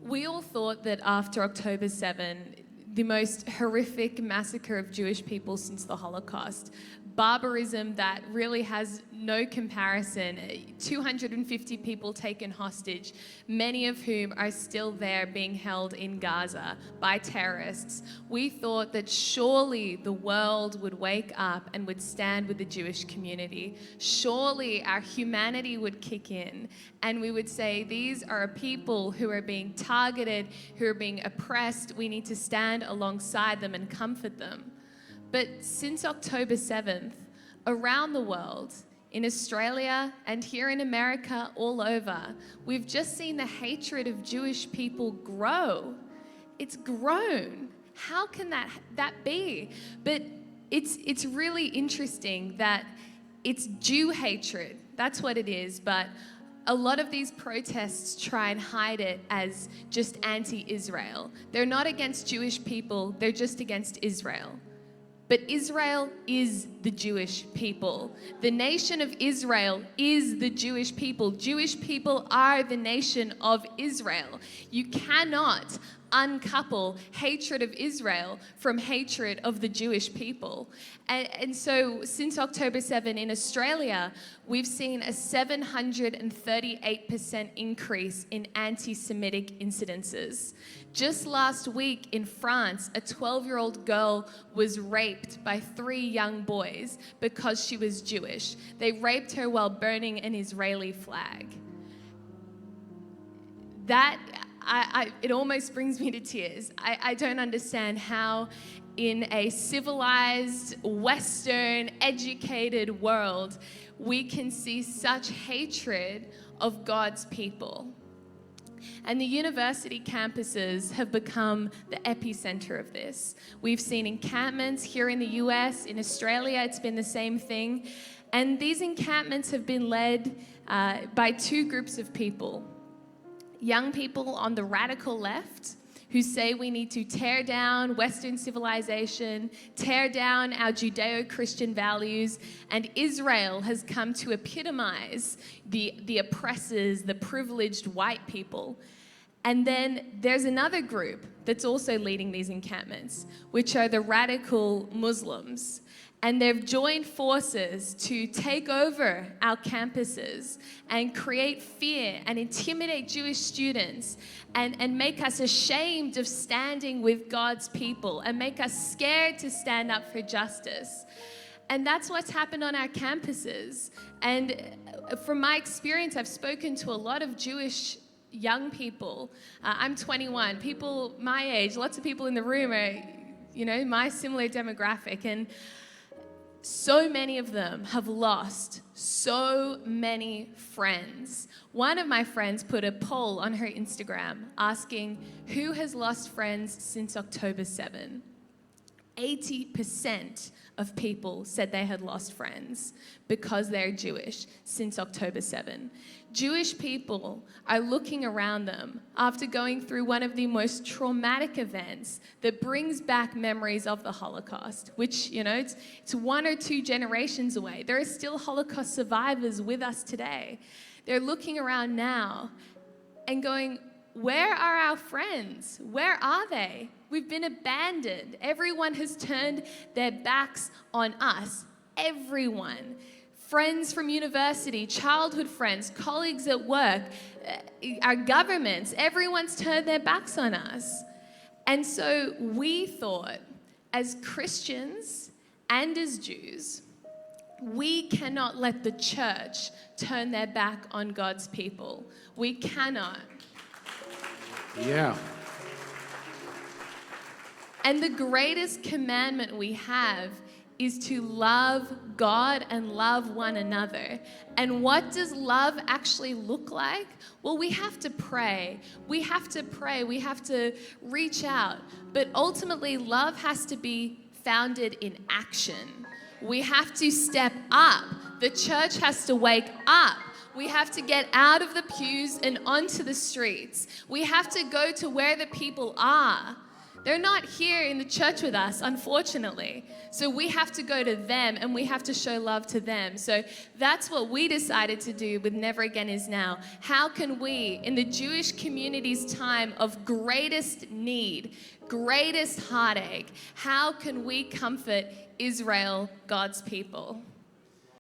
We all thought that after October 7, the most horrific massacre of Jewish people since the Holocaust, barbarism that really has no comparison, 250 people taken hostage, many of whom are still there being held in Gaza by terrorists. We thought that surely the world would wake up and would stand with the Jewish community. Surely our humanity would kick in and we would say, these are a people who are being targeted, who are being oppressed. We need to stand alongside them and comfort them. But since October 7th, around the world, in Australia and here in America, all over, we've just seen the hatred of Jewish people grow. It's grown. How can that be? But it's really interesting that it's Jew hatred. That's what it is. But a lot of these protests try and hide it as just anti-Israel. They're not against Jewish people, they're just against Israel. But Israel is the Jewish people. The nation of Israel is the Jewish people. Jewish people are the nation of Israel. You cannot uncouple hatred of Israel from hatred of the Jewish people. And so since October 7 in Australia, we've seen a 738% increase in anti-Semitic incidences. Just last week in France, a 12-year-old girl was raped by 3 young boys because she was Jewish. They raped her while burning an Israeli flag. It almost brings me to tears. I don't understand how in a civilized, Western, educated world, we can see such hatred of God's people. And the university campuses have become the epicenter of this. We've seen encampments here in the US, in Australia, it's been the same thing. And these encampments have been led by 2 groups of people. Young people on the radical left who say we need to tear down Western civilization, tear down our Judeo-Christian values, and Israel has come to epitomize the oppressors, the privileged white people. And then there's another group that's also leading these encampments, which are the radical Muslims. And they've joined forces to take over our campuses and create fear and intimidate Jewish students and make us ashamed of standing with God's people and make us scared to stand up for justice. And that's what's happened on our campuses. And from my experience, I've spoken to a lot of Jewish young people. I'm 21. People my age, lots of people in the room are, my similar demographic. And so many of them have lost so many friends. One of my friends put a poll on her Instagram asking who has lost friends since October 7. 80% of people said they had lost friends because they're Jewish since October 7. Jewish people are looking around them after going through one of the most traumatic events that brings back memories of the Holocaust, which, it's 1 or 2 generations away. There are still Holocaust survivors with us today. They're looking around now and going, where are our friends? Where are they? We've been abandoned. Everyone has turned their backs on us. Everyone. Friends from university, childhood friends, colleagues at work, our governments, everyone's turned their backs on us. And so we thought, as Christians and as Jews, we cannot let the church turn their back on God's people. We cannot. Yeah. And the greatest commandment we have is to love God and love one another. And what does love actually look like? Well, we have to pray. We have to pray. We have to reach out. But ultimately, love has to be founded in action. We have to step up. The church has to wake up. We have to get out of the pews and onto the streets. We have to go to where the people are. They're not here in the church with us, unfortunately. So we have to go to them and we have to show love to them. So that's what we decided to do with Never Again Is Now. How can we, in the Jewish community's time of greatest need, greatest heartache, how can we comfort Israel, God's people?